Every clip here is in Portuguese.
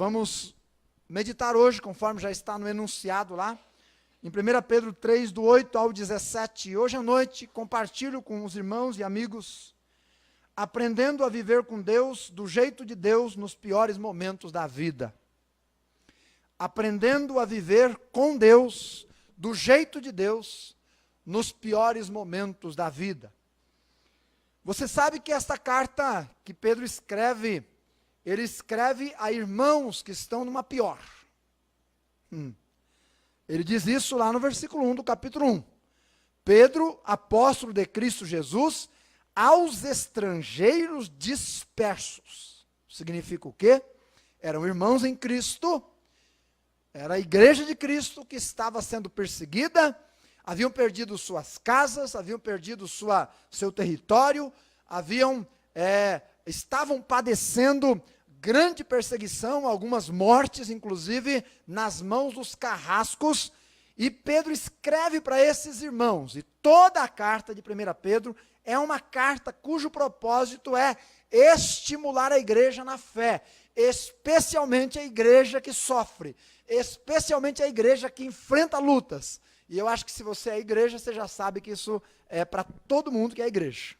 vamos meditar hoje, conforme já está no enunciado lá, em 1 Pedro 3, do 8 ao 17. Hoje à noite, compartilho com os irmãos e amigos, aprendendo a viver com Deus, do jeito de Deus, nos piores momentos da vida. Aprendendo a viver com Deus, do jeito de Deus, nos piores momentos da vida. Você sabe que esta carta que Pedro escreve, ele escreve a irmãos que estão numa pior. Ele diz isso lá no versículo 1 do capítulo 1. Pedro, apóstolo de Cristo Jesus, aos estrangeiros dispersos. Significa o quê? Eram irmãos em Cristo, era a igreja de Cristo que estava sendo perseguida, haviam perdido suas casas, haviam perdido seu território, estavam padecendo grande perseguição, algumas mortes, inclusive, nas mãos dos carrascos, e Pedro escreve para esses irmãos, e toda a carta de 1 Pedro é uma carta cujo propósito é estimular a igreja na fé, especialmente a igreja que sofre, especialmente a igreja que enfrenta lutas. E eu acho que se você é igreja, você já sabe que isso é para todo mundo que é igreja.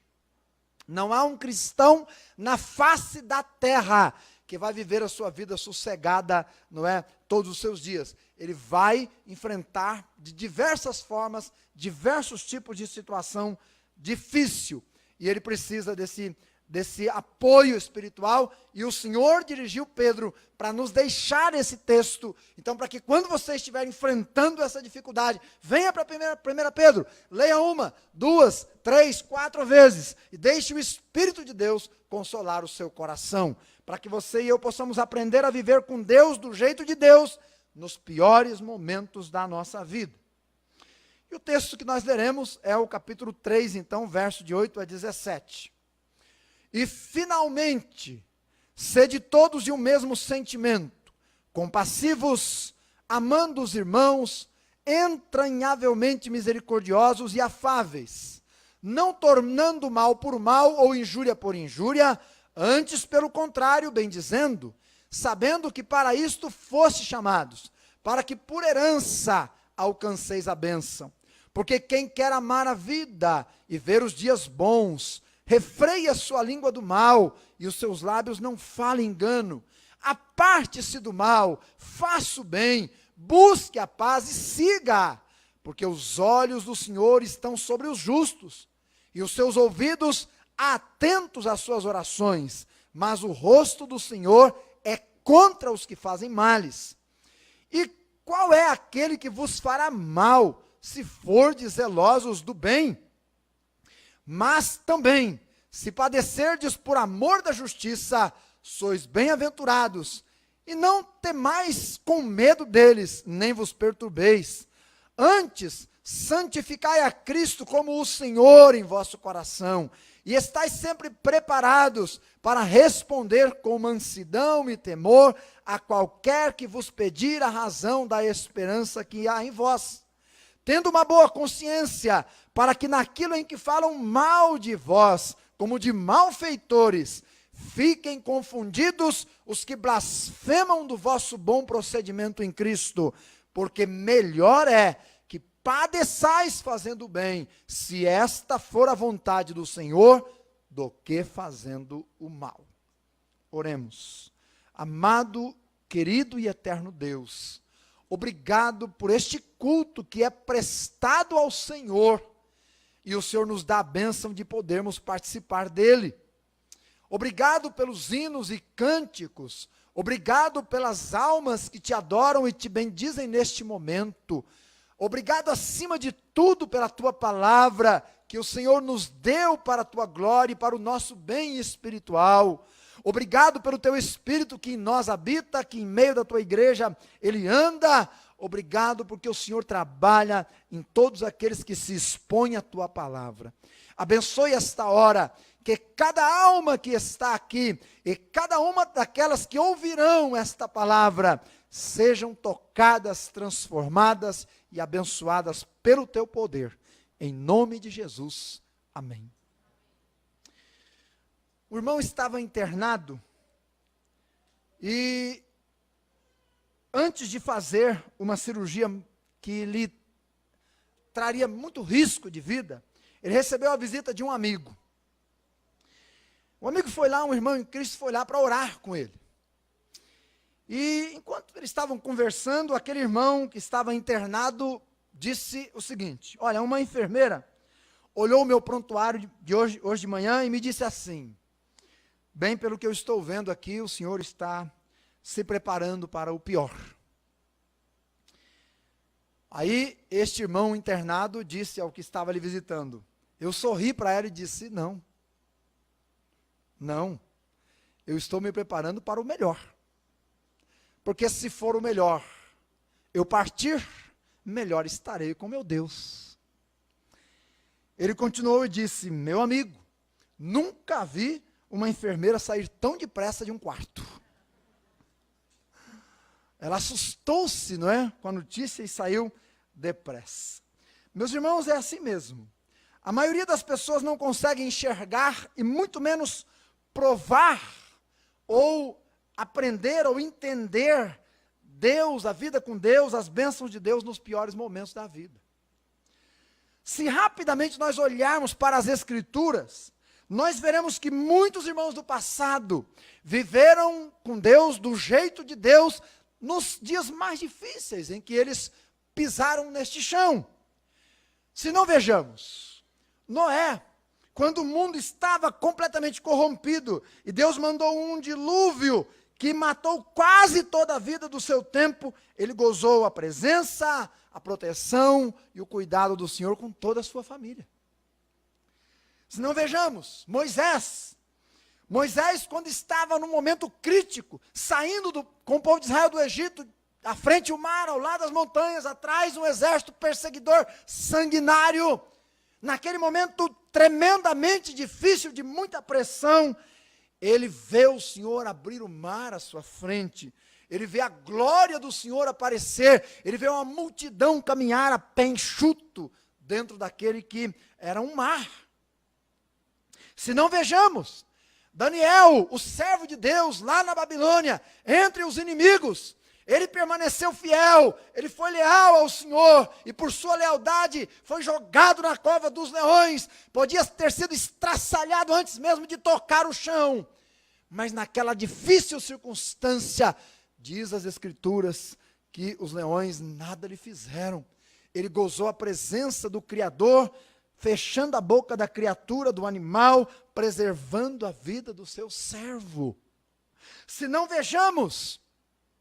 Não há um cristão na face da terra que vai viver a sua vida sossegada, não é, todos os seus dias. Ele vai enfrentar de diversas formas, diversos tipos de situação difícil. E ele precisa desse apoio espiritual, e o Senhor dirigiu Pedro para nos deixar esse texto. Então, para que quando você estiver enfrentando essa dificuldade, venha para 1 Pedro, leia 1, 2, 3, 4 vezes, e deixe o Espírito de Deus consolar o seu coração, para que você e eu possamos aprender a viver com Deus, do jeito de Deus, nos piores momentos da nossa vida. E o texto que nós leremos é o capítulo 3, então, verso de 8 a 17. E finalmente, sede todos de um mesmo sentimento, compassivos, amando os irmãos, entranhavelmente misericordiosos e afáveis, não tornando mal por mal ou injúria por injúria, antes pelo contrário, bendizendo, sabendo que para isto foste chamados, para que por herança alcanceis a bênção. Porque quem quer amar a vida e ver os dias bons, refreie a sua língua do mal, e os seus lábios não falem engano. Aparte-se do mal, faça o bem, busque a paz e siga, porque os olhos do Senhor estão sobre os justos, e os seus ouvidos atentos às suas orações, mas o rosto do Senhor é contra os que fazem males. E qual é aquele que vos fará mal, se fordes zelosos do bem? Mas também, se padecerdes por amor da justiça, sois bem-aventurados, e não temais com medo deles, nem vos perturbeis. Antes, santificai a Cristo como o Senhor em vosso coração, e estais sempre preparados para responder com mansidão e temor a qualquer que vos pedir a razão da esperança que há em vós, tendo uma boa consciência, para que naquilo em que falam mal de vós, como de malfeitores, fiquem confundidos os que blasfemam do vosso bom procedimento em Cristo, porque melhor é que padeçais fazendo o bem, se esta for a vontade do Senhor, do que fazendo o mal. Oremos. Amado, querido e eterno Deus, obrigado por este culto que é prestado ao Senhor, e o Senhor nos dá a bênção de podermos participar dele. Obrigado pelos hinos e cânticos, obrigado pelas almas que te adoram e te bendizem neste momento. Obrigado acima de tudo pela tua palavra, que o Senhor nos deu para a tua glória e para o nosso bem espiritual. Obrigado pelo teu Espírito que em nós habita, que em meio da tua igreja ele anda. Obrigado porque o Senhor trabalha em todos aqueles que se expõem à tua palavra. Abençoe esta hora, que cada alma que está aqui e cada uma daquelas que ouvirão esta palavra sejam tocadas, transformadas e abençoadas pelo teu poder. Em nome de Jesus. Amém. O irmão estava internado e antes de fazer uma cirurgia que lhe traria muito risco de vida, ele recebeu a visita de um amigo. Um amigo foi lá, um irmão em Cristo foi lá para orar com ele. E enquanto eles estavam conversando, aquele irmão que estava internado disse o seguinte: olha, uma enfermeira olhou o meu prontuário de hoje de manhã e me disse assim: bem, pelo que eu estou vendo aqui, o senhor está se preparando para o pior. Aí este irmão internado disse ao que estava lhe visitando, eu sorri para ela e disse: não, eu estou me preparando para o melhor. Porque se for o melhor, eu partir, melhor estarei com meu Deus. Ele continuou e disse: meu amigo, nunca vi uma enfermeira sair tão depressa de um quarto. Ela assustou-se, não é, com a notícia e saiu depressa. Meus irmãos, é assim mesmo. A maioria das pessoas não consegue enxergar e muito menos provar ou aprender ou entender Deus, a vida com Deus, as bênçãos de Deus nos piores momentos da vida. Se rapidamente nós olharmos para as Escrituras, nós veremos que muitos irmãos do passado viveram com Deus, do jeito de Deus, nos dias mais difíceis em que eles pisaram neste chão. Se não vejamos, Noé, quando o mundo estava completamente corrompido, e Deus mandou um dilúvio que matou quase toda a vida do seu tempo, ele gozou a presença, a proteção e o cuidado do Senhor com toda a sua família. Se não vejamos, Moisés, quando estava num momento crítico, saindo com o povo de Israel do Egito, à frente o mar, ao lado das montanhas, atrás um exército perseguidor sanguinário, naquele momento tremendamente difícil, de muita pressão, ele vê o Senhor abrir o mar à sua frente, ele vê a glória do Senhor aparecer, ele vê uma multidão caminhar a pé enxuto dentro daquele que era um mar. Se não vejamos, Daniel, o servo de Deus, lá na Babilônia, entre os inimigos, ele permaneceu fiel, ele foi leal ao Senhor, e por sua lealdade foi jogado na cova dos leões, podia ter sido estraçalhado antes mesmo de tocar o chão, mas naquela difícil circunstância, diz as Escrituras, que os leões nada lhe fizeram, ele gozou a presença do Criador, fechando a boca da criatura, do animal, preservando a vida do seu servo. Se não vejamos,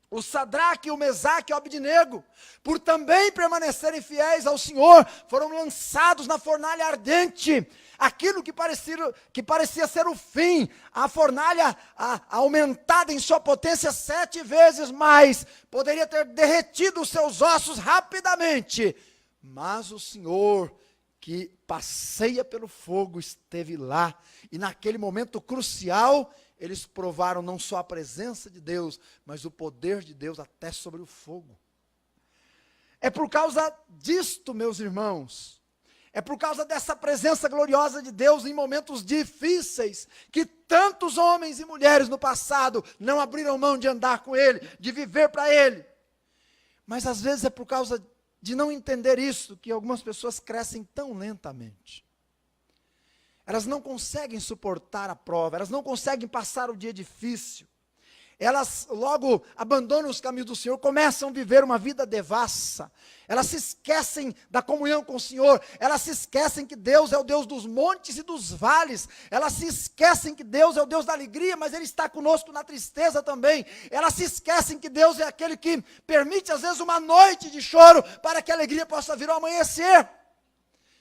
o Sadraque, o Mesaque e o Abdenego, por também permanecerem fiéis ao Senhor, foram lançados na fornalha ardente. Aquilo que parecia ser o fim, a fornalha aumentada em sua potência 7 vezes mais, poderia ter derretido os seus ossos rapidamente. Mas o Senhor, que passeia pelo fogo, esteve lá. E naquele momento crucial, eles provaram não só a presença de Deus, mas o poder de Deus até sobre o fogo. É por causa disto, meus irmãos, é por causa dessa presença gloriosa de Deus em momentos difíceis, que tantos homens e mulheres no passado não abriram mão de andar com Ele, de viver para Ele. Mas às vezes é por causa de não entender isso, que algumas pessoas crescem tão lentamente. Elas não conseguem suportar a prova, elas não conseguem passar o dia difícil. Elas logo abandonam os caminhos do Senhor, começam a viver uma vida devassa. Elas se esquecem da comunhão com o Senhor, elas se esquecem que Deus é o Deus dos montes e dos vales. Elas se esquecem que Deus é o Deus da alegria, mas Ele está conosco na tristeza também. Elas se esquecem que Deus é aquele que permite às vezes uma noite de choro, para que a alegria possa vir ao amanhecer.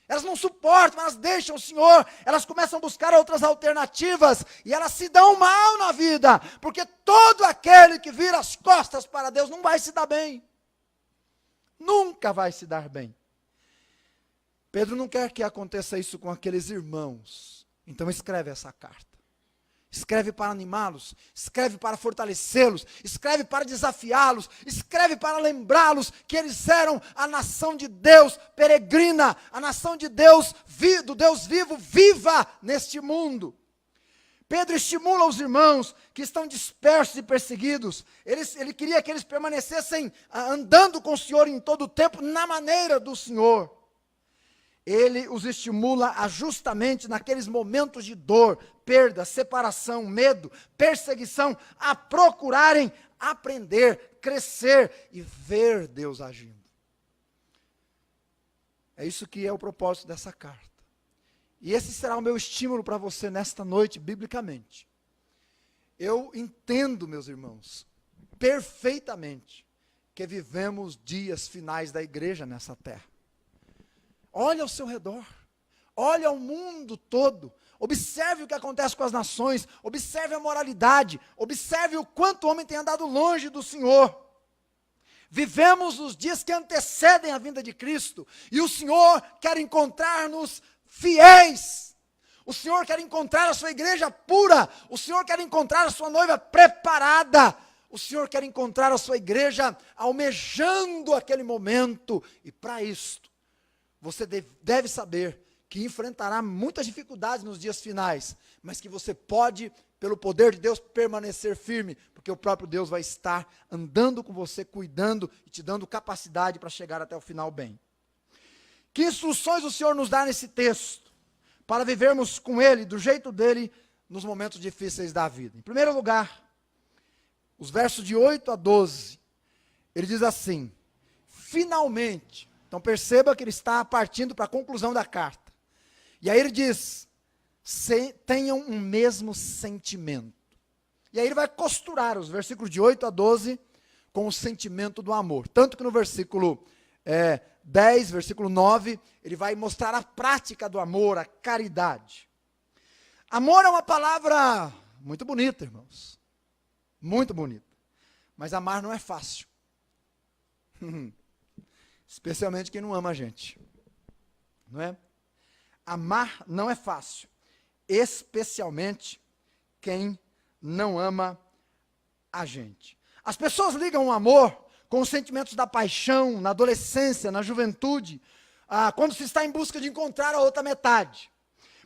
Elas não suportam, elas deixam o Senhor, elas começam a buscar outras alternativas, e elas se dão mal na vida, porque todo aquele que vira as costas para Deus não vai se dar bem, nunca vai se dar bem. Pedro não quer que aconteça isso com aqueles irmãos, então escreve essa carta. Escreve para animá-los, escreve para fortalecê-los, escreve para desafiá-los, escreve para lembrá-los que eles eram a nação de Deus peregrina, a nação de Deus, do Deus vivo, viva neste mundo. Pedro estimula os irmãos que estão dispersos e perseguidos. Ele queria que eles permanecessem andando com o Senhor em todo o tempo, na maneira do Senhor. Ele os estimula a justamente naqueles momentos de dor, perda, separação, medo, perseguição, a procurarem aprender, crescer e ver Deus agindo. É isso que é o propósito dessa carta. E esse será o meu estímulo para você nesta noite, biblicamente. Eu entendo, meus irmãos, perfeitamente, que vivemos dias finais da igreja nessa terra. Olha ao seu redor, olha ao mundo todo, observe o que acontece com as nações, observe a moralidade, observe o quanto o homem tem andado longe do Senhor. Vivemos os dias que antecedem a vinda de Cristo, e o Senhor quer encontrar-nos fiéis. O Senhor quer encontrar a sua igreja pura, o Senhor quer encontrar a sua noiva preparada, o Senhor quer encontrar a sua igreja almejando aquele momento, e para isto, você deve saber que enfrentará muitas dificuldades nos dias finais, mas que você pode, pelo poder de Deus, permanecer firme, porque o próprio Deus vai estar andando com você, cuidando e te dando capacidade para chegar até o final bem. Que instruções o Senhor nos dá nesse texto, para vivermos com Ele, do jeito dEle, nos momentos difíceis da vida? Em primeiro lugar, os versos de 8 a 12, ele diz assim: finalmente. Então perceba que ele está partindo para a conclusão da carta. E aí ele diz: tenham um mesmo sentimento. E aí ele vai costurar os versículos de 8 a 12 com o sentimento do amor. Tanto que no versículo 10, versículo 9, ele vai mostrar a prática do amor, a caridade. Amor é uma palavra muito bonita, irmãos. Muito bonita. Mas amar não é fácil. Especialmente quem não ama a gente. Não é? Amar não é fácil. Especialmente quem não ama a gente. As pessoas ligam o amor com os sentimentos da paixão, na adolescência, na juventude, quando se está em busca de encontrar a outra metade.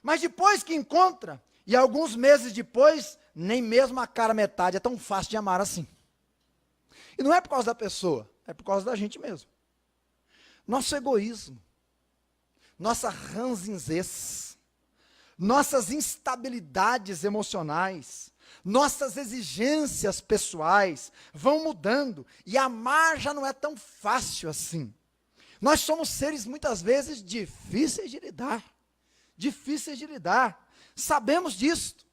Mas depois que encontra, e alguns meses depois, nem mesmo a cara metade é tão fácil de amar assim. E não é por causa da pessoa, é por causa da gente mesmo. Nosso egoísmo, nossa ranzinzez, nossas instabilidades emocionais, nossas exigências pessoais vão mudando, e amar já não é tão fácil assim. Nós somos seres muitas vezes difíceis de lidar, sabemos disto.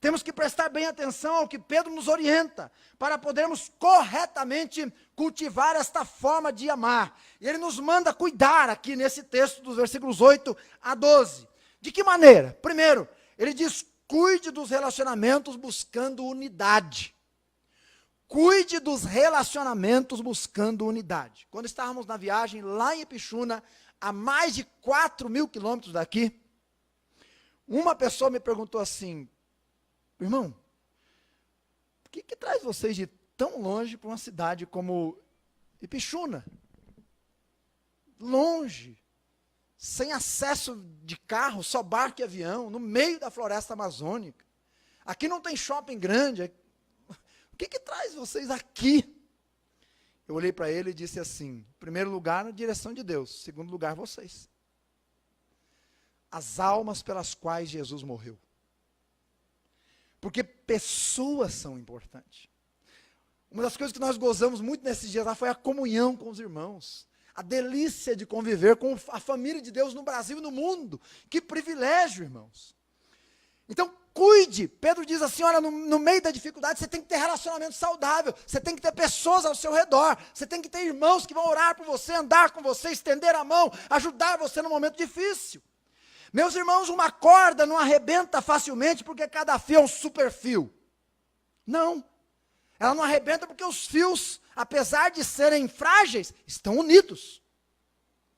Temos que prestar bem atenção ao que Pedro nos orienta, para podermos corretamente cultivar esta forma de amar. E ele nos manda cuidar aqui nesse texto dos versículos 8 a 12. De que maneira? Primeiro, ele diz: cuide dos relacionamentos buscando unidade. Cuide dos relacionamentos buscando unidade. Quando estávamos na viagem lá em Ipixuna, a mais de 4.000 quilômetros daqui, uma pessoa me perguntou assim: irmão, o que traz vocês de tão longe para uma cidade como Ipixuna? Longe, sem acesso de carro, só barco e avião, no meio da floresta amazônica. Aqui não tem shopping grande. O que traz vocês aqui? Eu olhei para ele e disse assim: em primeiro lugar, na direção de Deus. Em segundo lugar, vocês. As almas pelas quais Jesus morreu. Porque pessoas são importantes. Uma das coisas que nós gozamos muito nesses dias lá foi a comunhão com os irmãos. A delícia de conviver com a família de Deus no Brasil e no mundo. Que privilégio, irmãos. Então, cuide. Pedro diz assim: olha, no meio da dificuldade, você tem que ter relacionamento saudável. Você tem que ter pessoas ao seu redor. Você tem que ter irmãos que vão orar por você, andar com você, estender a mão, ajudar você no momento difícil. Meus irmãos, uma corda não arrebenta facilmente porque cada fio é um super fio. Não. Ela não arrebenta porque os fios, apesar de serem frágeis, estão unidos.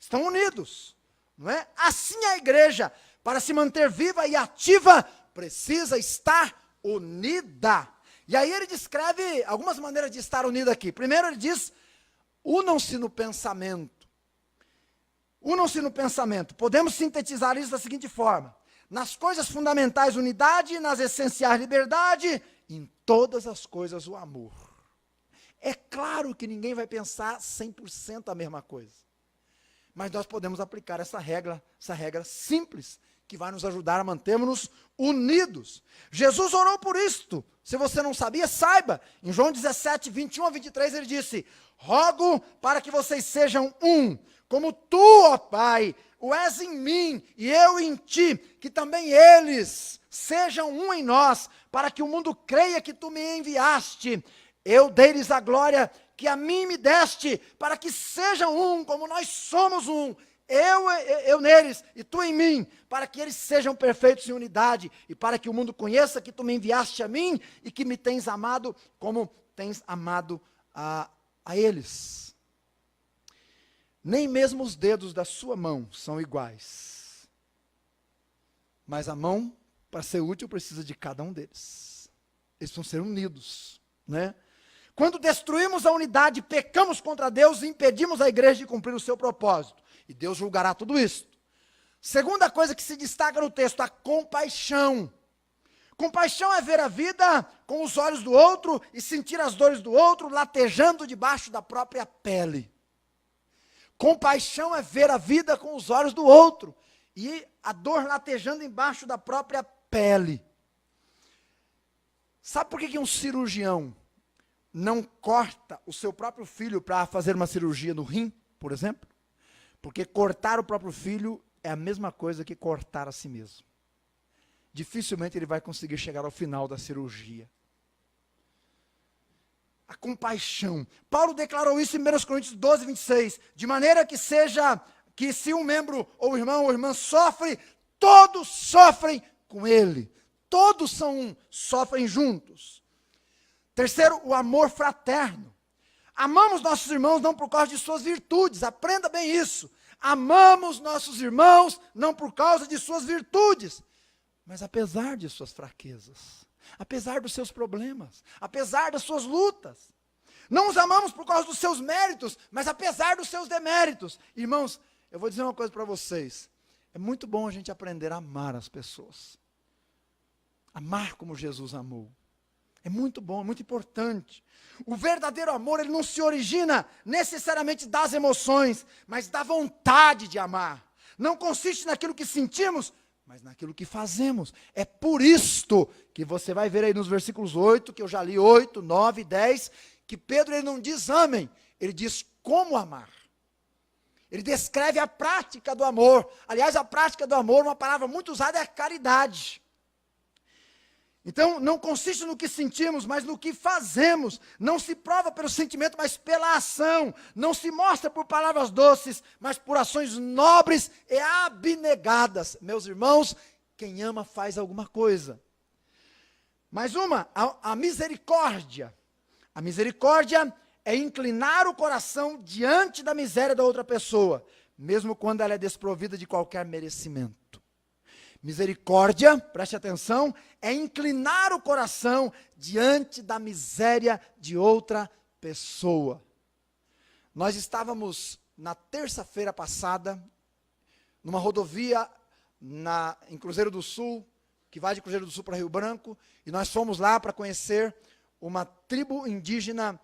Estão unidos. Não é? Assim a igreja, para se manter viva e ativa, precisa estar unida. E aí ele descreve algumas maneiras de estar unida aqui. Primeiro ele diz: unam-se no pensamento. Unam-se no pensamento. Podemos sintetizar isso da seguinte forma: nas coisas fundamentais unidade, nas essenciais liberdade, em todas as coisas o amor. É claro que ninguém vai pensar 100% a mesma coisa. Mas nós podemos aplicar essa regra simples, que vai nos ajudar a mantermos-nos unidos. Jesus orou por isto. Se você não sabia, saiba. Em João 17, 21 a 23, ele disse: rogo para que vocês sejam um, como tu, ó Pai, o és em mim e eu em ti, que também eles sejam um em nós, para que o mundo creia que tu me enviaste. Eu dei-lhes a glória que a mim me deste, para que sejam um, como nós somos um. Eu neles e tu em mim, para que eles sejam perfeitos em unidade, e para que o mundo conheça que tu me enviaste a mim, e que me tens amado, como tens amado a eles. Nem mesmo os dedos da sua mão são iguais, mas a mão, para ser útil, precisa de cada um deles. Eles precisam ser unidos, né? Quando destruímos a unidade, pecamos contra Deus e impedimos a igreja de cumprir o seu propósito. E Deus julgará tudo isso. Segunda coisa que se destaca no texto, a compaixão. Compaixão é ver a vida com os olhos do outro e sentir as dores do outro latejando debaixo da própria pele. Compaixão é ver a vida com os olhos do outro e a dor latejando embaixo da própria pele. Sabe por que um cirurgião não corta o seu próprio filho para fazer uma cirurgia no rim, por exemplo? Porque cortar o próprio filho é a mesma coisa que cortar a si mesmo. Dificilmente ele vai conseguir chegar ao final da cirurgia. A compaixão. Paulo declarou isso em 1 Coríntios 12, 26. De maneira que se um membro ou irmão ou irmã sofre, todos sofrem com ele. Todos são um, sofrem juntos. Terceiro, o amor fraterno. Amamos nossos irmãos não por causa de suas virtudes, aprenda bem isso. Amamos nossos irmãos não por causa de suas virtudes, mas apesar de suas fraquezas, apesar dos seus problemas, apesar das suas lutas. Não os amamos por causa dos seus méritos, mas apesar dos seus deméritos. Irmãos, eu vou dizer uma coisa para vocês. É muito bom a gente aprender a amar as pessoas. Amar como Jesus amou. É muito bom, é muito importante. O verdadeiro amor, ele não se origina necessariamente das emoções, mas da vontade de amar. Não consiste naquilo que sentimos, mas naquilo que fazemos. É por isto que você vai ver aí nos versículos 8, que eu já li 8, 9 e 10, que Pedro ele não diz amem, ele diz como amar. Ele descreve a prática do amor. Aliás, a prática do amor, uma palavra muito usada é a caridade. Então, não consiste no que sentimos, mas no que fazemos. Não se prova pelo sentimento, mas pela ação. Não se mostra por palavras doces, mas por ações nobres e abnegadas. Meus irmãos, quem ama faz alguma coisa. Mais uma, a misericórdia. A misericórdia é inclinar o coração diante da miséria da outra pessoa, mesmo quando ela é desprovida de qualquer merecimento. Misericórdia, preste atenção, é inclinar o coração diante da miséria de outra pessoa. Nós estávamos na terça-feira passada, numa rodovia em Cruzeiro do Sul, que vai de Cruzeiro do Sul para Rio Branco, e nós fomos lá para conhecer uma tribo indígena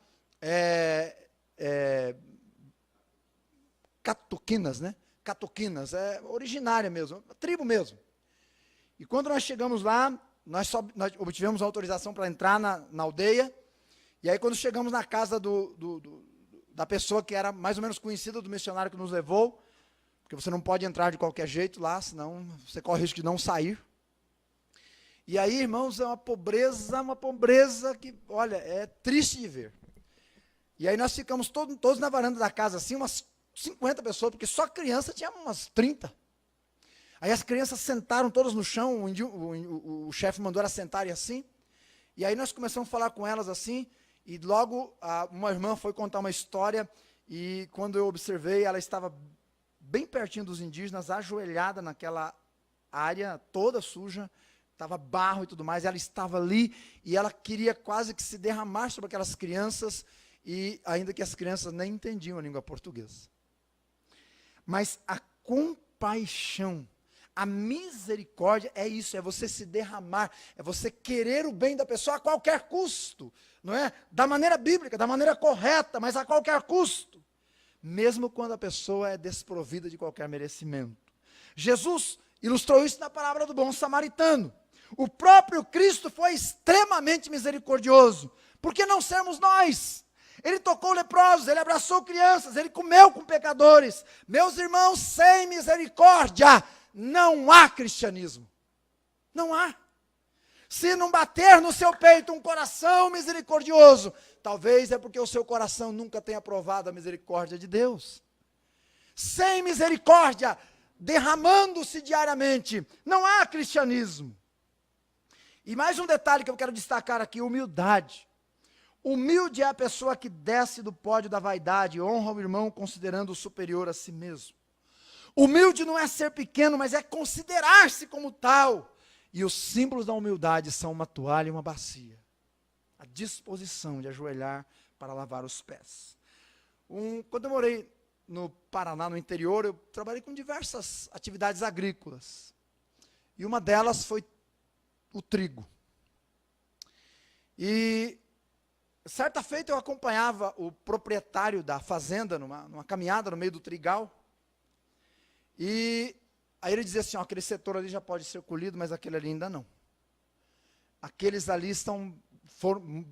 catuquinas, né? Catuquinas, é originária mesmo, tribo mesmo. E quando nós chegamos lá, nós obtivemos autorização para entrar na aldeia, e aí quando chegamos na casa da pessoa que era mais ou menos conhecida do missionário que nos levou, porque você não pode entrar de qualquer jeito lá, senão você corre o risco de não sair. E aí, irmãos, é uma pobreza que, olha, é triste de ver. E aí nós ficamos todos na varanda da casa, assim, umas 50 pessoas, porque só criança tinha umas 30. Aí as crianças sentaram todas no chão, o chefe mandou elas sentarem assim, e aí nós começamos a falar com elas assim, e logo uma irmã foi contar uma história, e quando eu observei, ela estava bem pertinho dos indígenas, ajoelhada naquela área toda suja, estava barro e tudo mais, ela estava ali, e ela queria quase que se derramar sobre aquelas crianças, e ainda que as crianças nem entendiam a língua portuguesa. Mas a compaixão, A misericórdia é isso, é você se derramar, é você querer o bem da pessoa a qualquer custo, não é? Da maneira bíblica, da maneira correta, mas a qualquer custo. Mesmo quando a pessoa é desprovida de qualquer merecimento. Jesus ilustrou isso na parábola do bom samaritano. O próprio Cristo foi extremamente misericordioso. Por que não sermos nós? Ele tocou leprosos, ele abraçou crianças, ele comeu com pecadores. Meus irmãos, sem misericórdia, não há cristianismo. Não há. Se não bater no seu peito um coração misericordioso, talvez é porque o seu coração nunca tenha provado a misericórdia de Deus. Sem misericórdia, derramando-se diariamente, não há cristianismo. E mais um detalhe que eu quero destacar aqui, humildade. Humilde é a pessoa que desce do pódio da vaidade, honra o irmão considerando-o superior a si mesmo. Humilde não é ser pequeno, mas é considerar-se como tal. E os símbolos da humildade são uma toalha e uma bacia. A disposição de ajoelhar para lavar os pés. Quando eu morei no Paraná, no interior, eu trabalhei com diversas atividades agrícolas. E uma delas foi o trigo. E certa feita eu acompanhava o proprietário da fazenda numa caminhada no meio do trigal. E aí ele dizia assim, ó, aquele setor ali já pode ser colhido, mas aquele ali ainda não. Aqueles ali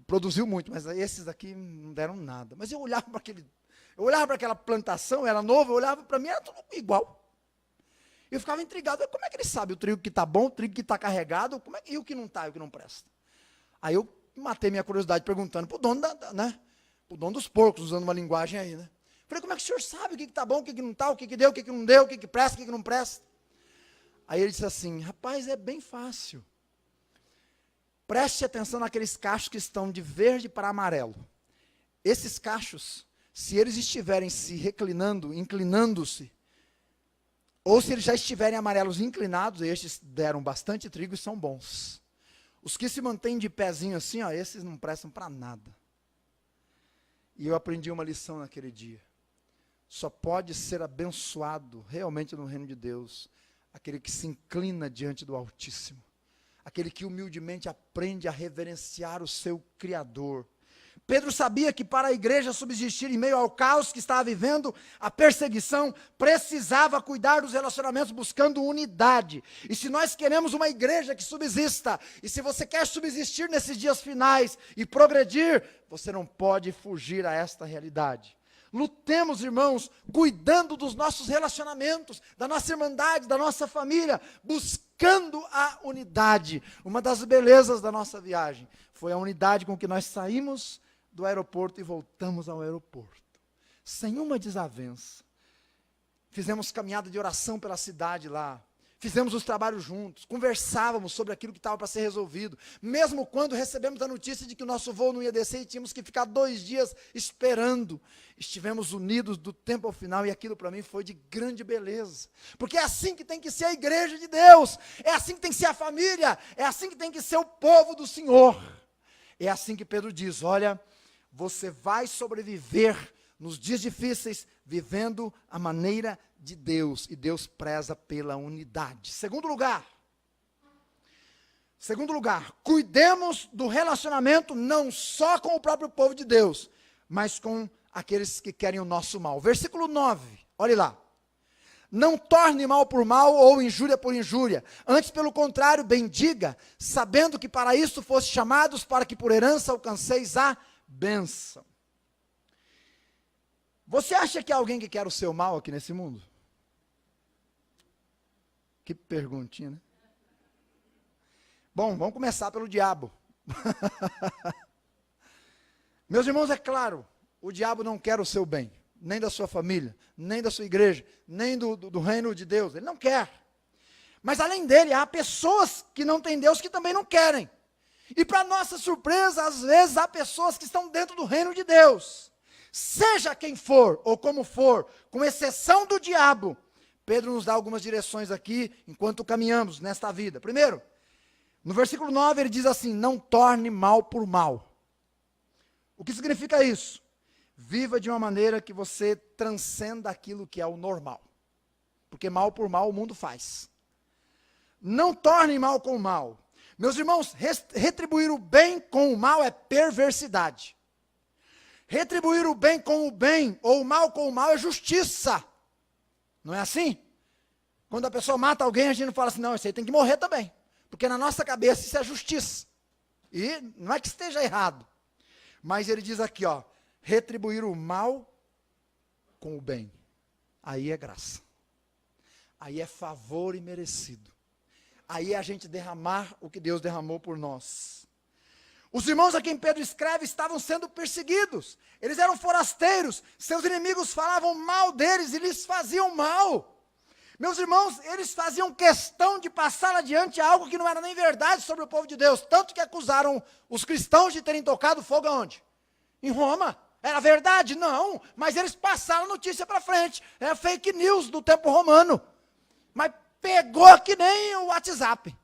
produziu muito, mas esses aqui não deram nada. Mas eu olhava para aquela plantação, era novo, eu olhava para mim, era tudo igual. Eu ficava intrigado, como é que ele sabe o trigo que está bom, o trigo que está carregado, e o que não está, e o que não presta? Aí eu matei minha curiosidade perguntando para o dono, o dono dos porcos, usando uma linguagem aí, né? Falei, como é que o senhor sabe o que está bom, o que não está, o que deu, o que não deu, o que presta, o que não presta? Aí ele disse assim, rapaz, é bem fácil. Preste atenção naqueles cachos que estão de verde para amarelo. Esses cachos, se eles estiverem se reclinando, inclinando-se, ou se eles já estiverem amarelos inclinados, estes deram bastante trigo e são bons. Os que se mantêm de pezinho assim, ó, esses não prestam para nada. E eu aprendi uma lição naquele dia. Só pode ser abençoado realmente no reino de Deus aquele que se inclina diante do Altíssimo. Aquele que humildemente aprende a reverenciar o seu Criador. Pedro sabia que para a igreja subsistir em meio ao caos que estava vivendo, a perseguição, precisava cuidar dos relacionamentos buscando unidade. E se nós queremos uma igreja que subsista, e se você quer subsistir nesses dias finais e progredir, você não pode fugir a esta realidade. Lutemos, irmãos, cuidando dos nossos relacionamentos, da nossa irmandade, da nossa família, buscando a unidade. Uma das belezas da nossa viagem foi a unidade com que nós saímos do aeroporto e voltamos ao aeroporto, sem uma desavença. Fizemos caminhada de oração pela cidade lá, fizemos os trabalhos juntos, conversávamos sobre aquilo que estava para ser resolvido, mesmo quando recebemos a notícia de que o nosso voo não ia descer e tínhamos que ficar 2 dias esperando, estivemos unidos do tempo ao final, e aquilo para mim foi de grande beleza, porque é assim que tem que ser a igreja de Deus, é assim que tem que ser a família, é assim que tem que ser o povo do Senhor. É assim que Pedro diz, olha, você vai sobreviver nos dias difíceis, vivendo a maneira de Deus, e Deus preza pela unidade. Segundo lugar, cuidemos do relacionamento não só com o próprio povo de Deus, mas com aqueles que querem o nosso mal. Versículo 9, olhe lá. Não torne mal por mal ou injúria por injúria, antes pelo contrário, bendiga, sabendo que para isso foste chamados, para que por herança alcanceis a bênção. Você acha que há alguém que quer o seu mal aqui nesse mundo? Que perguntinha, né? Bom, vamos começar pelo diabo. Meus irmãos, é claro, o diabo não quer o seu bem, nem da sua família, nem da sua igreja, nem do reino de Deus, ele não quer. Mas além dele, há pessoas que não têm Deus que também não querem. E para nossa surpresa, às vezes há pessoas que estão dentro do reino de Deus. Seja quem for, ou como for, com exceção do diabo, Pedro nos dá algumas direções aqui, enquanto caminhamos nesta vida. Primeiro, no versículo 9 ele diz assim, não torne mal por mal. O que significa isso? Viva de uma maneira que você transcenda aquilo que é o normal. Porque mal por mal o mundo faz. Não tornem mal com mal. Meus irmãos, retribuir o bem com o mal é perversidade. Retribuir o bem com o bem, ou o mal com o mal, é justiça. Não é assim? Quando a pessoa mata alguém, a gente não fala assim, não, esse aí tem que morrer também. Porque na nossa cabeça isso é justiça. E não é que esteja errado. Mas ele diz aqui, ó, retribuir o mal com o bem. Aí é graça. Aí é favor imerecido. Aí é a gente derramar o que Deus derramou por nós. Os irmãos a quem Pedro escreve estavam sendo perseguidos. Eles eram forasteiros. Seus inimigos falavam mal deles e lhes faziam mal. Meus irmãos, eles faziam questão de passar adiante algo que não era nem verdade sobre o povo de Deus. Tanto que acusaram os cristãos de terem tocado fogo aonde? Em Roma. Era verdade? Não. Mas eles passaram a notícia para frente. Era fake news do tempo romano. Mas pegou que nem o WhatsApp.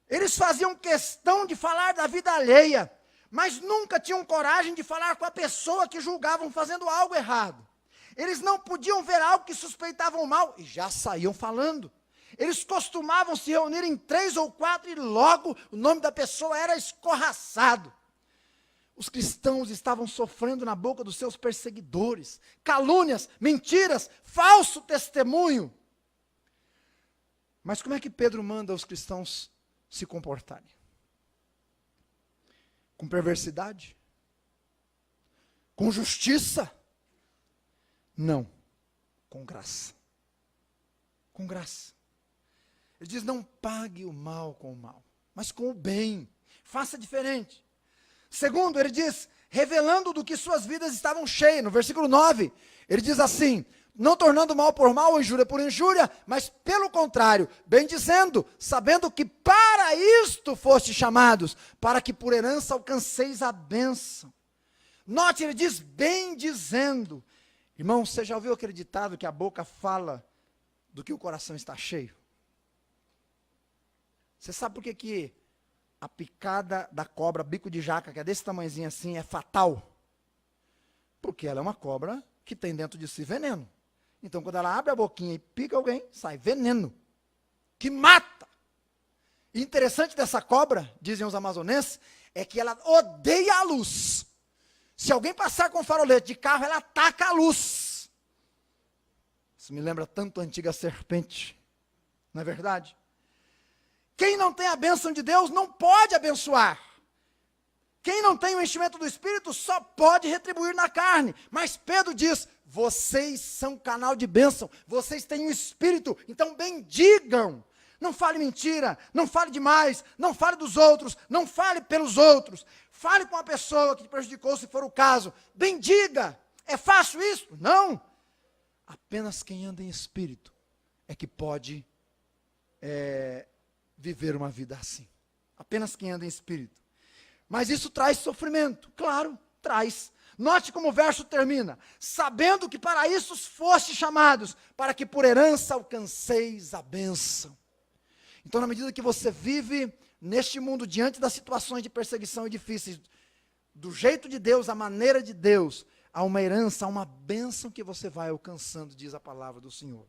Eles faziam questão de falar da vida alheia, mas nunca tinham coragem de falar com a pessoa que julgavam fazendo algo errado. Eles não podiam ver algo que suspeitavam mal, e já saíam falando. Eles costumavam se reunir em 3 ou 4, e logo o nome da pessoa era escorraçado. Os cristãos estavam sofrendo na boca dos seus perseguidores, calúnias, mentiras, falso testemunho. Mas como é que Pedro manda os cristãos se comportarem? Com perversidade? Com justiça? Não, com graça. Com graça. Ele diz, não pague o mal com o mal, mas com o bem. Faça diferente. Segundo, ele diz, revelando do que suas vidas estavam cheias. No versículo 9, ele diz assim, não tornando mal por mal, injúria por injúria, mas pelo contrário, bem dizendo, sabendo que para isto foste chamados, para que por herança alcanceis a bênção. Note, ele diz, bem dizendo. Irmão, você já ouviu aquele ditado que a boca fala do que o coração está cheio? Você sabe por que a picada da cobra, bico de jaca, que é desse tamanhozinho assim, é fatal? Porque ela é uma cobra que tem dentro de si veneno. Então, quando ela abre a boquinha e pica alguém, sai veneno, que mata. E interessante dessa cobra, dizem os amazonenses, é que ela odeia a luz. Se alguém passar com farolete de carro, ela ataca a luz. Isso me lembra tanto a antiga serpente, não é verdade? Quem não tem a bênção de Deus não pode abençoar. Quem não tem o enchimento do Espírito só pode retribuir na carne. Mas Pedro diz, vocês são canal de bênção, vocês têm o Espírito, então bendigam. Não fale mentira, não fale demais, não fale dos outros, não fale pelos outros. Fale com a pessoa que te prejudicou, se for o caso. Bendiga. É fácil isso? Não. Apenas quem anda em Espírito é que pode viver uma vida assim. Apenas quem anda em Espírito. Mas isso traz sofrimento. Claro, traz. Note como o verso termina. Sabendo que para isso foste chamados, para que por herança alcanceis a bênção. Então, na medida que você vive neste mundo, diante das situações de perseguição e difíceis, do jeito de Deus, a maneira de Deus, há uma herança, há uma bênção que você vai alcançando, diz a palavra do Senhor.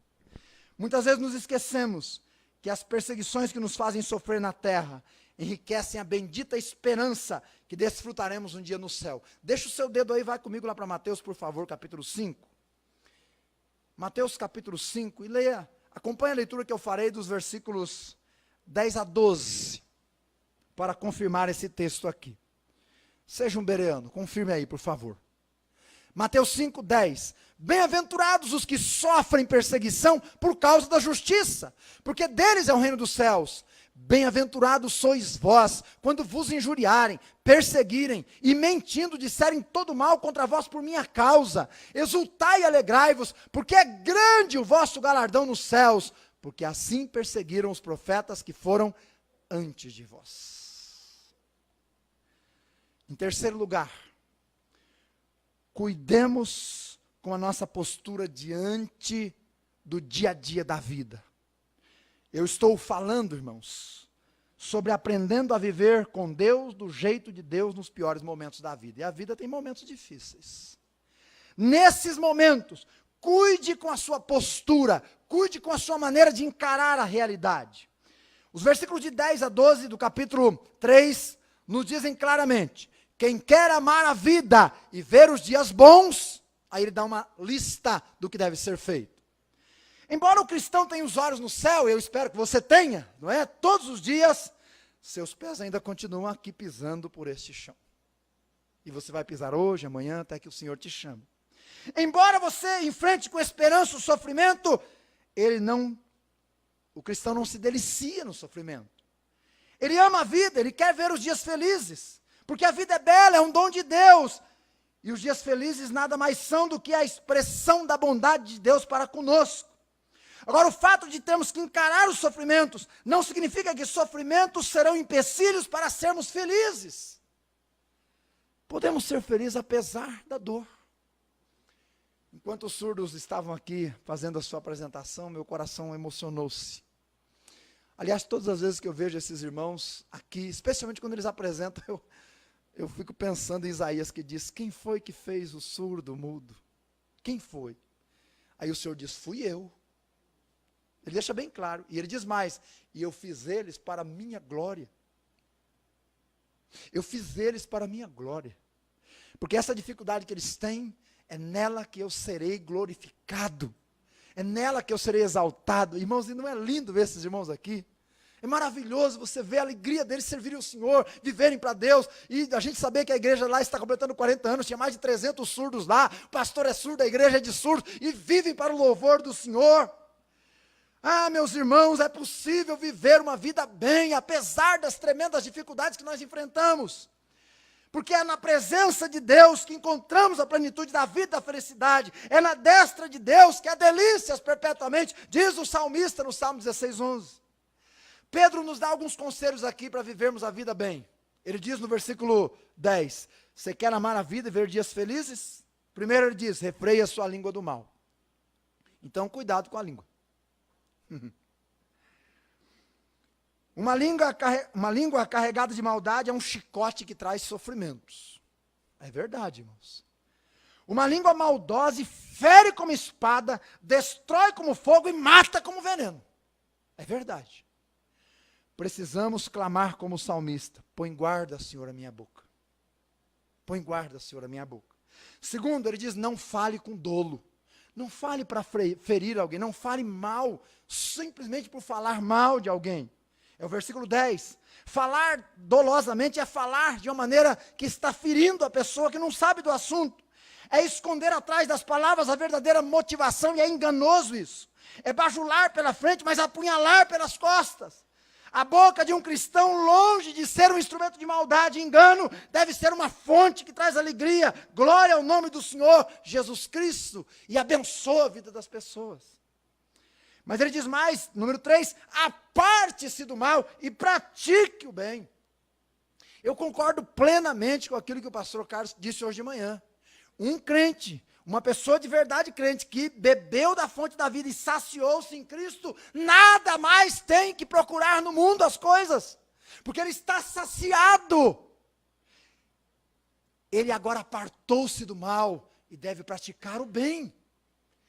Muitas vezes nos esquecemos que as perseguições que nos fazem sofrer na terra enriquecem a bendita esperança que desfrutaremos um dia no céu. Deixa o seu dedo aí, vai comigo lá para Mateus, por favor, capítulo 5. Mateus capítulo 5, e leia, acompanhe a leitura que eu farei dos versículos 10 a 12, para confirmar esse texto aqui. Seja um bereano, confirme aí, por favor. Mateus 5, 10. Bem-aventurados os que sofrem perseguição por causa da justiça, porque deles é o reino dos céus. Bem-aventurados sois vós, quando vos injuriarem, perseguirem e mentindo disserem todo mal contra vós por minha causa. Exultai e alegrai-vos, porque é grande o vosso galardão nos céus, porque assim perseguiram os profetas que foram antes de vós. Em terceiro lugar, cuidemos com a nossa postura diante do dia a dia da vida. Eu estou falando, irmãos, sobre aprendendo a viver com Deus, do jeito de Deus, nos piores momentos da vida. E a vida tem momentos difíceis. Nesses momentos, cuide com a sua postura, cuide com a sua maneira de encarar a realidade. Os versículos de 10 a 12 do capítulo 3 nos dizem claramente: quem quer amar a vida e ver os dias bons, aí ele dá uma lista do que deve ser feito. Embora o cristão tenha os olhos no céu, eu espero que você tenha, não é? Todos os dias, seus pés ainda continuam aqui pisando por este chão. E você vai pisar hoje, amanhã, até que o Senhor te chame. Embora você enfrente com esperança o sofrimento, o cristão não se delicia no sofrimento. Ele ama a vida, ele quer ver os dias felizes, porque a vida é bela, é um dom de Deus. E os dias felizes nada mais são do que a expressão da bondade de Deus para conosco. Agora, o fato de termos que encarar os sofrimentos não significa que sofrimentos serão empecilhos para sermos felizes. Podemos ser felizes apesar da dor. Enquanto os surdos estavam aqui fazendo a sua apresentação, meu coração emocionou-se. Aliás, todas as vezes que eu vejo esses irmãos aqui, especialmente quando eles apresentam, eu fico pensando em Isaías, que diz: quem foi que fez o surdo, o mudo? Quem foi? Aí o Senhor diz: fui eu. Ele deixa bem claro, e ele diz mais: e eu fiz eles para a minha glória. Eu fiz eles para a minha glória. Porque essa dificuldade que eles têm, é nela que eu serei glorificado. É nela que eu serei exaltado. Irmãos, e não é lindo ver esses irmãos aqui? É maravilhoso você ver a alegria deles servirem o Senhor, viverem para Deus, e a gente saber que a igreja lá está completando 40 anos, tinha mais de 300 surdos lá, o pastor é surdo, a igreja é de surdos, e vivem para o louvor do Senhor. Ah, meus irmãos, é possível viver uma vida bem, apesar das tremendas dificuldades que nós enfrentamos. Porque é na presença de Deus que encontramos a plenitude da vida e da felicidade. É na destra de Deus que há delícias perpetuamente, diz o salmista no Salmo 16:11. Pedro nos dá alguns conselhos aqui para vivermos a vida bem. Ele diz no versículo 10, você quer amar a vida e ver dias felizes? Primeiro ele diz, refreia a sua língua do mal. Então, cuidado com a língua. Uma língua carregada de maldade é um chicote que traz sofrimentos. É verdade, irmãos. Uma língua maldosa fere como espada, destrói como fogo e mata como veneno. É verdade. Precisamos clamar como o salmista: põe guarda, Senhor, a minha boca. Põe guarda, Senhor, a minha boca. Segundo, ele diz, não fale com dolo. Não fale para ferir alguém, não fale mal, simplesmente por falar mal de alguém. É o versículo 10. Falar dolosamente é falar de uma maneira que está ferindo a pessoa que não sabe do assunto. É esconder atrás das palavras a verdadeira motivação, e é enganoso isso. É bajular pela frente, mas apunhalar pelas costas. A boca de um cristão, longe de ser um instrumento de maldade e engano, deve ser uma fonte que traz alegria, glória ao nome do Senhor Jesus Cristo, e abençoa a vida das pessoas. Mas ele diz mais, número 3, aparte-se do mal e pratique o bem. Eu concordo plenamente com aquilo que o pastor Carlos disse hoje de manhã. Um crente, uma pessoa de verdade crente, que bebeu da fonte da vida e saciou-se em Cristo, nada mais tem que procurar no mundo as coisas, porque ele está saciado. Ele agora apartou-se do mal e deve praticar o bem.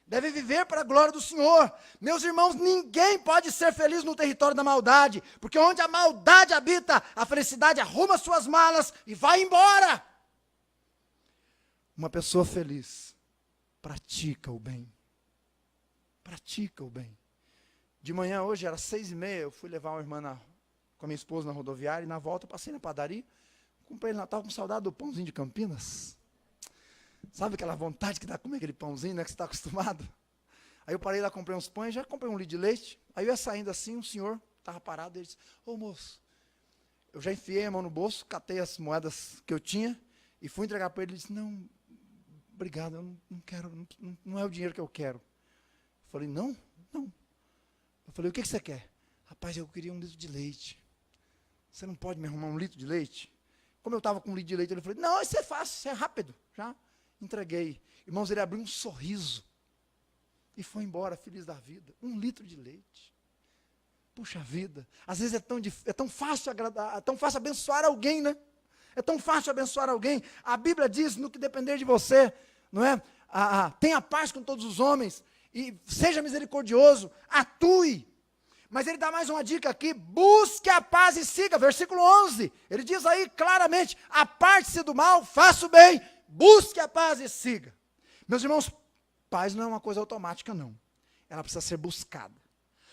Deve viver para a glória do Senhor. Meus irmãos, ninguém pode ser feliz no território da maldade, porque onde a maldade habita, a felicidade arruma suas malas e vai embora. Uma pessoa feliz pratica o bem. Pratica o bem. De manhã hoje, era 6h30, eu fui levar uma irmã com a minha esposa na rodoviária, e na volta eu passei na padaria, comprei no Natal com saudade do pãozinho de Campinas. Sabe aquela vontade que dá de comer aquele pãozinho, né, que você está acostumado? Aí eu parei lá, comprei uns pães, já comprei um litro de leite. Aí eu ia saindo assim, um senhor estava parado, ele disse, ô moço, eu já enfiei a mão no bolso, catei as moedas que eu tinha, e fui entregar para ele. Ele disse, não, obrigado, eu não quero, não é o dinheiro que eu quero. Eu falei, não. Eu falei, o que você quer? Rapaz, eu queria um litro de leite. Você não pode me arrumar um litro de leite? Como eu estava com um litro de leite, ele falou, não, isso é fácil, isso é rápido, já. Entreguei. Irmãos, ele abriu um sorriso e foi embora, feliz da vida. 1 litro de leite. Puxa vida, às vezes é tão fácil agradar, é tão fácil abençoar alguém, né? É tão fácil abençoar alguém. A Bíblia diz, no que depender de você, não é? Tenha paz com todos os homens e seja misericordioso, atue. Mas ele dá mais uma dica aqui: busque a paz e siga, versículo 11, ele diz aí claramente: aparte-se do mal, faça o bem, busque a paz e siga. Meus irmãos, paz não é uma coisa automática não, ela precisa ser buscada.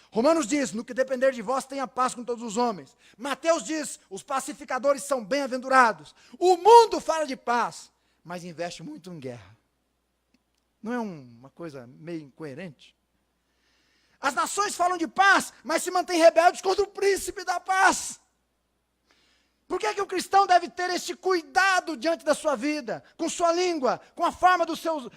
Romanos diz: no que depender de vós, tenha paz com todos os homens. Mateus diz: os pacificadores são bem-aventurados. O mundo fala de paz, mas investe muito em guerra. Não é uma coisa meio incoerente? As nações falam de paz, mas se mantêm rebeldes contra o príncipe da paz. Por que o cristão deve ter este cuidado diante da sua vida, com sua língua, com a forma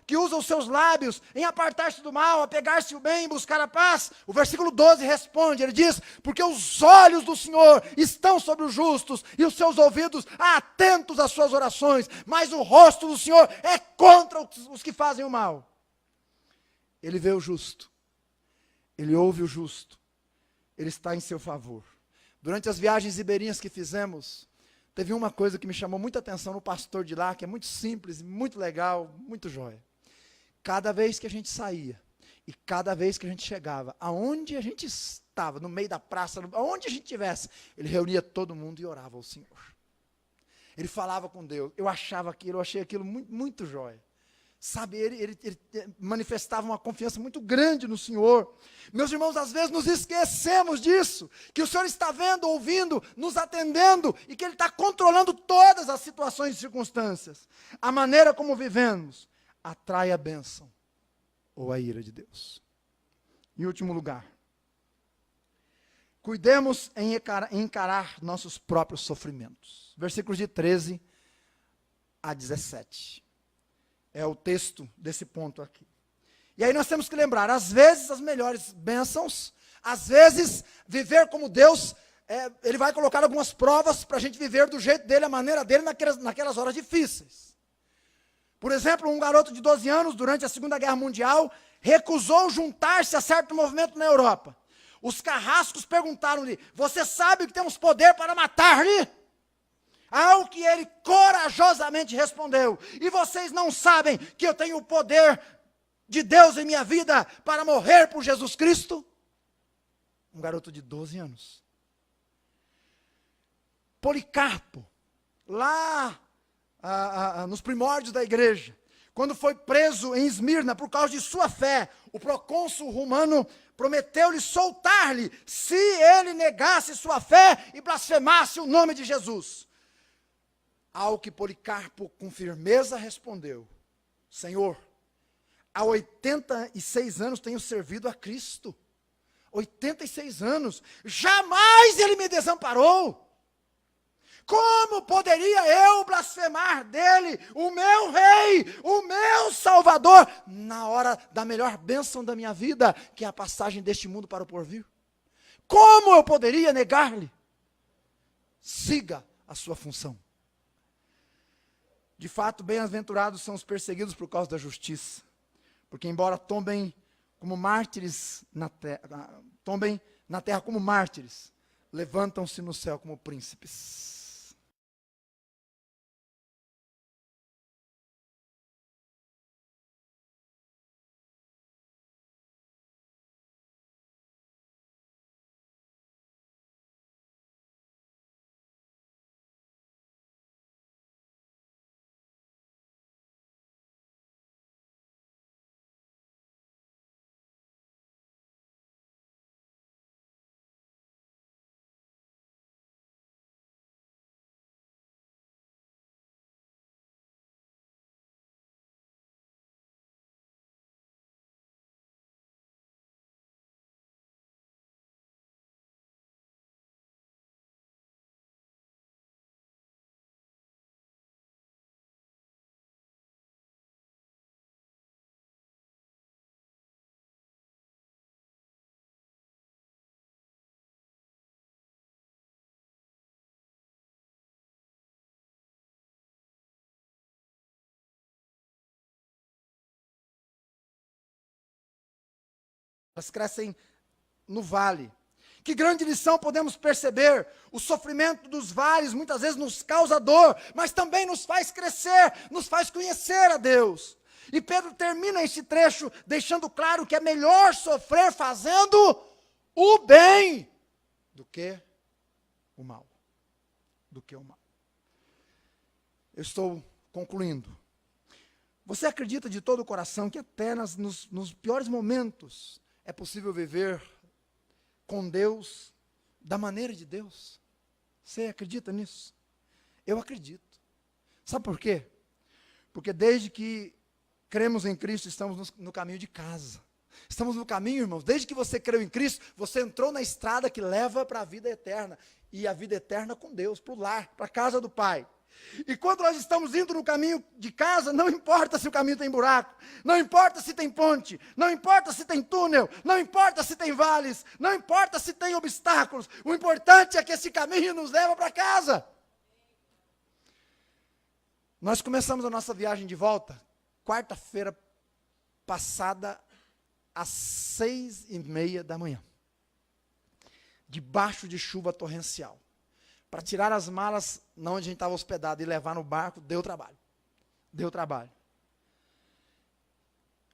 que usa os seus lábios, em apartar-se do mal, apegar-se ao bem, buscar a paz? O versículo 12 responde, ele diz: porque os olhos do Senhor estão sobre os justos, e os seus ouvidos atentos às suas orações, mas o rosto do Senhor é contra os que fazem o mal. Ele vê o justo, ele ouve o justo, ele está em seu favor. Durante as viagens ribeirinhas que fizemos, teve uma coisa que me chamou muita atenção no pastor de lá, que é muito simples, muito legal, muito jóia. Cada vez que a gente saía, e cada vez que a gente chegava, aonde a gente estava, no meio da praça, aonde a gente estivesse, ele reunia todo mundo e orava ao Senhor. Ele falava com Deus. Eu achei aquilo muito, muito jóia. Sabe, ele manifestava uma confiança muito grande no Senhor. Meus irmãos, às vezes nos esquecemos disso, que o Senhor está vendo, ouvindo, nos atendendo, e que Ele está controlando todas as situações e circunstâncias. A maneira como vivemos atrai a bênção ou a ira de Deus. Em último lugar, cuidemos em encarar nossos próprios sofrimentos. Versículos de 13 a 17. É o texto desse ponto aqui. E aí nós temos que lembrar, às vezes as melhores bênçãos, às vezes viver como Deus, Ele vai colocar algumas provas para a gente viver do jeito dele, a maneira dele, naquelas horas difíceis. Por exemplo, um garoto de 12 anos, durante a Segunda Guerra Mundial, recusou juntar-se a certo movimento na Europa. Os carrascos perguntaram-lhe: você sabe que temos poder para matar-lhe? Ao que ele corajosamente respondeu: e vocês não sabem que eu tenho o poder de Deus em minha vida para morrer por Jesus Cristo? Um garoto de 12 anos. Policarpo, lá nos primórdios da igreja, quando foi preso em Esmirna por causa de sua fé, o procônsul romano prometeu-lhe soltar-lhe se ele negasse sua fé e blasfemasse o nome de Jesus. Ao que Policarpo com firmeza respondeu: Senhor, há 86 anos tenho servido a Cristo. 86 anos, jamais Ele me desamparou. Como poderia eu blasfemar dele, o meu rei, o meu salvador, na hora da melhor bênção da minha vida, que é a passagem deste mundo para o porvir? Como eu poderia negar-lhe? Siga a sua função. De fato, bem-aventurados são os perseguidos por causa da justiça, porque embora tombem como mártires na terra, tombem na terra como mártires, levantam-se no céu como príncipes. Elas crescem no vale. Que grande lição podemos perceber? O sofrimento dos vales muitas vezes nos causa dor, mas também nos faz crescer, nos faz conhecer a Deus. E Pedro termina esse trecho deixando claro que é melhor sofrer fazendo o bem do que o mal. Do que o mal. Eu estou concluindo. Você acredita de todo o coração que até nos piores momentos é possível viver com Deus, da maneira de Deus? Você acredita nisso? Eu acredito. Sabe por quê? Porque desde que cremos em Cristo, estamos no caminho de casa. Estamos no caminho, irmãos. Desde que você creu em Cristo, você entrou na estrada que leva para a vida eterna. E a vida eterna com Deus, para o lar, para a casa do Pai. E quando nós estamos indo no caminho de casa, não importa se o caminho tem buraco, não importa se tem ponte, não importa se tem túnel, não importa se tem vales, não importa se tem obstáculos, o importante é que esse caminho nos leva para casa. Nós começamos a nossa viagem de volta, quarta-feira passada, às 6:30 da manhã, debaixo de chuva torrencial. Para tirar as malas onde a gente estava hospedado e levar no barco, deu trabalho. Deu trabalho.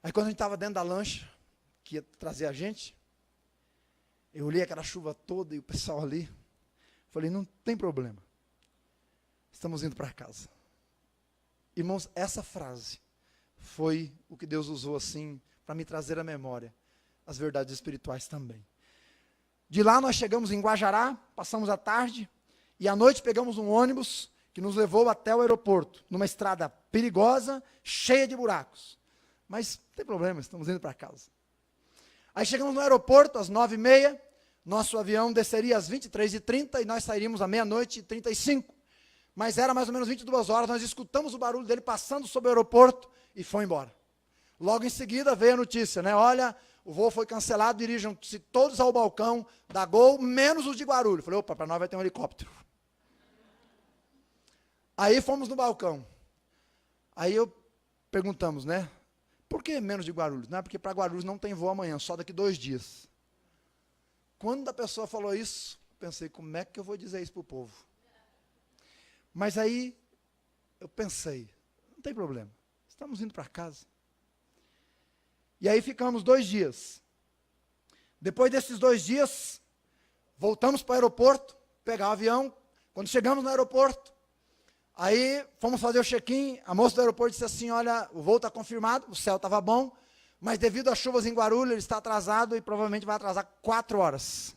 Aí quando a gente estava dentro da lancha, que ia trazer a gente, eu olhei aquela chuva toda e o pessoal ali, falei, não tem problema. Estamos indo para casa. Irmãos, essa frase foi o que Deus usou assim, para me trazer à memória as verdades espirituais também. De lá nós chegamos em Guajará, passamos a tarde, e à noite pegamos um ônibus que nos levou até o aeroporto, numa estrada perigosa, cheia de buracos. Mas não tem problema, estamos indo para casa. Aí chegamos no aeroporto às 9:30, nosso avião desceria às 23:30 e nós sairíamos à 00:35. Mas era mais ou menos 22 horas, nós escutamos o barulho dele passando sobre o aeroporto e foi embora. Logo em seguida veio a notícia, né? Olha, o voo foi cancelado, dirijam-se todos ao balcão da Gol, menos os de Guarulhos. Falei, opa, para nós vai ter um helicóptero. Aí fomos no balcão. Aí perguntamos, né? Por que menos de Guarulhos? Não é porque para Guarulhos não tem voo amanhã, só daqui 2 dias. Quando a pessoa falou isso, pensei, como é que eu vou dizer isso para o povo? Mas aí eu pensei, não tem problema, estamos indo para casa. E aí ficamos 2 dias. Depois desses 2 dias, voltamos para o aeroporto, pegar o avião. Quando chegamos no aeroporto, aí fomos fazer o check-in, a moça do aeroporto disse assim, olha, o voo está confirmado, o céu estava bom, mas devido às chuvas em Guarulhos, ele está atrasado e provavelmente vai atrasar 4 horas.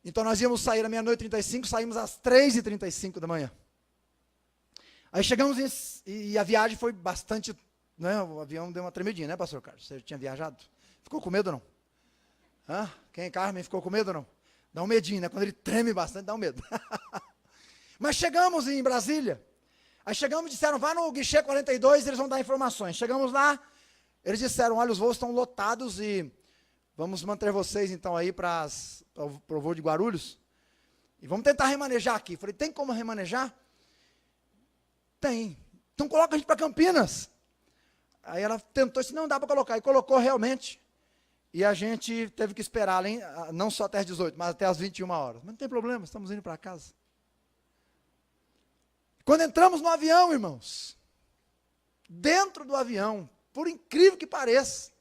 Então nós íamos sair às 00:35, saímos às 3:35 da manhã. Aí chegamos e a viagem foi bastante, né, o avião deu uma tremidinha, né, pastor Carlos? Você tinha viajado? Ficou com medo ou não? Hã? Quem, Carmen, ficou com medo ou não? Dá um medinho, né? Quando ele treme bastante, dá um medo. Mas chegamos em Brasília. Aí chegamos e disseram, vá no guichê 42, eles vão dar informações. Chegamos lá, eles disseram, olha, os voos estão lotados e vamos manter vocês então aí para o voo de Guarulhos. E vamos tentar remanejar aqui. Falei, tem como remanejar? Tem. Então coloca a gente para Campinas. Aí ela tentou, disse, não dá para colocar. E colocou realmente. E a gente teve que esperar, não só até as 18, mas até as 21 horas. Mas não tem problema, estamos indo para casa. Quando entramos no avião, irmãos, dentro do avião, por incrível que pareça,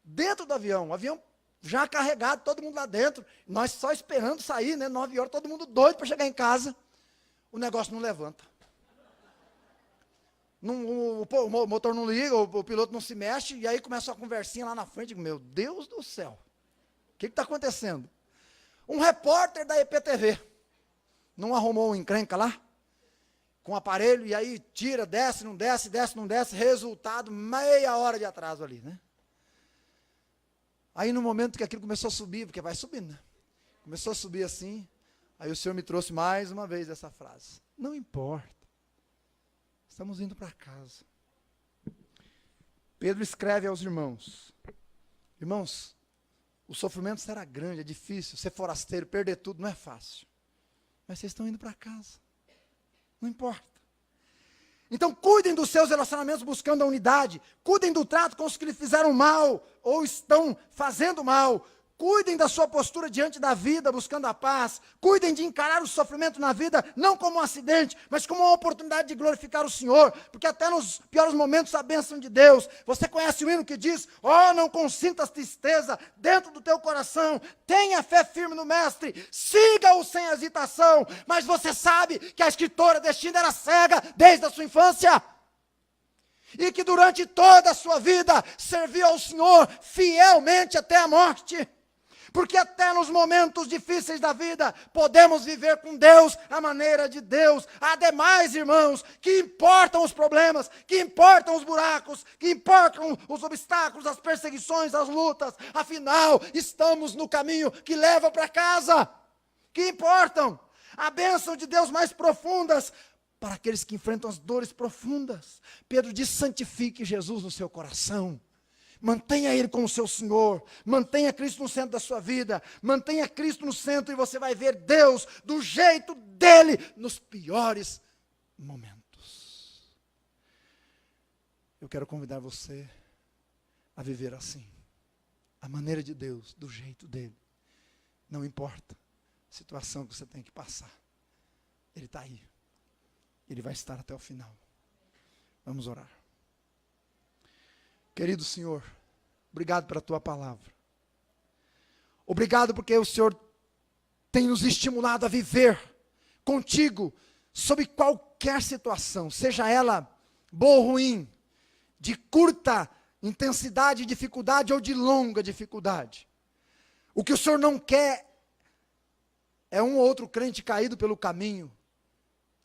dentro do avião, o avião já carregado, todo mundo lá dentro, nós só esperando sair, né, 9 horas, todo mundo doido para chegar em casa, o negócio não levanta. O motor não liga, o piloto não se mexe, e aí começa uma conversinha lá na frente, digo, meu Deus do céu, o que está acontecendo? Um repórter da EPTV, não arrumou um encrenca lá? Com o aparelho, e aí tira, desce, não desce, desce, não desce, resultado, meia hora de atraso ali, né? Aí no momento que aquilo começou a subir, porque vai subindo, né? Começou a subir assim, aí o Senhor me trouxe mais uma vez essa frase, não importa, estamos indo para casa. Pedro escreve aos irmãos, irmãos, o sofrimento será grande, é difícil, ser forasteiro, perder tudo, não é fácil, mas vocês estão indo para casa. Não importa. Então, cuidem dos seus relacionamentos buscando a unidade. Cuidem do trato com os que lhe fizeram mal ou estão fazendo mal. Cuidem da sua postura diante da vida, buscando a paz. Cuidem de encarar o sofrimento na vida, não como um acidente, mas como uma oportunidade de glorificar o Senhor. Porque até nos piores momentos, a bênção de Deus. Você conhece o hino que diz, não consintas tristeza dentro do teu coração. Tenha fé firme no Mestre. Siga-o sem hesitação. Mas você sabe que a escritora deste hino era cega desde a sua infância. E que durante toda a sua vida serviu ao Senhor fielmente até a morte. Porque até nos momentos difíceis da vida, podemos viver com Deus à maneira de Deus. Ademais, irmãos, que importam os problemas, que importam os buracos, que importam os obstáculos, as perseguições, as lutas. Afinal, estamos no caminho que leva para casa. Que importam a bênção de Deus mais profundas para aqueles que enfrentam as dores profundas. Pedro diz, santifique Jesus no seu coração. Mantenha Ele como seu Senhor, mantenha Cristo no centro da sua vida, mantenha Cristo no centro e você vai ver Deus do jeito dEle nos piores momentos. Eu quero convidar você a viver assim, a maneira de Deus, do jeito dEle. Não importa a situação que você tem que passar, Ele está aí, Ele vai estar até o final. Vamos orar. Querido Senhor, obrigado pela Tua palavra. Obrigado porque o Senhor tem nos estimulado a viver contigo, sob qualquer situação, seja ela boa ou ruim, de curta intensidade e dificuldade ou de longa dificuldade. O que o Senhor não quer é um ou outro crente caído pelo caminho,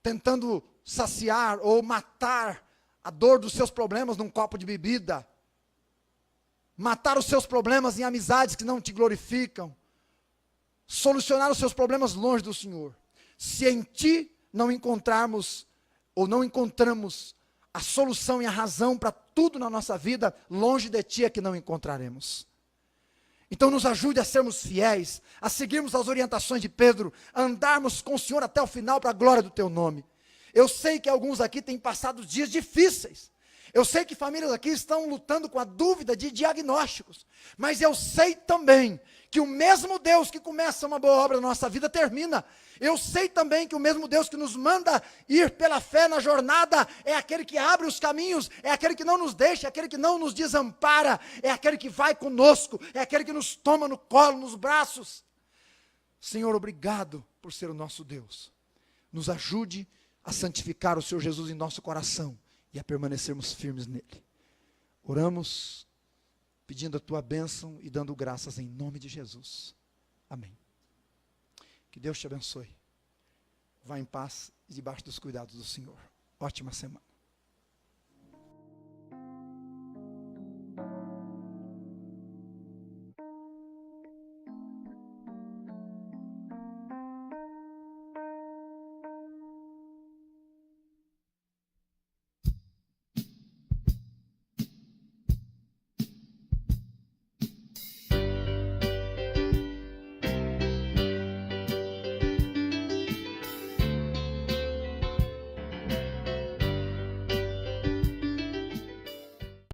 tentando saciar ou matar a dor dos seus problemas num copo de bebida, matar os seus problemas em amizades que não te glorificam, solucionar os seus problemas longe do Senhor. Se em Ti não encontrarmos, ou não encontramos a solução e a razão para tudo na nossa vida, longe de Ti é que não encontraremos. Então nos ajude a sermos fiéis, a seguirmos as orientações de Pedro, a andarmos com o Senhor até o final para a glória do Teu nome. Eu sei que alguns aqui têm passado dias difíceis. Eu sei que famílias aqui estão lutando com a dúvida de diagnósticos. Mas eu sei também que o mesmo Deus que começa uma boa obra na nossa vida termina. Eu sei também que o mesmo Deus que nos manda ir pela fé na jornada é aquele que abre os caminhos, é aquele que não nos deixa, é aquele que não nos desampara, é aquele que vai conosco, é aquele que nos toma no colo, nos braços. Senhor, obrigado por ser o nosso Deus. Nos ajude a santificar o Senhor Jesus em nosso coração e a permanecermos firmes nele. Oramos pedindo a tua bênção e dando graças em nome de Jesus. Amém. Que Deus te abençoe. Vá em paz e debaixo dos cuidados do Senhor. Ótima semana.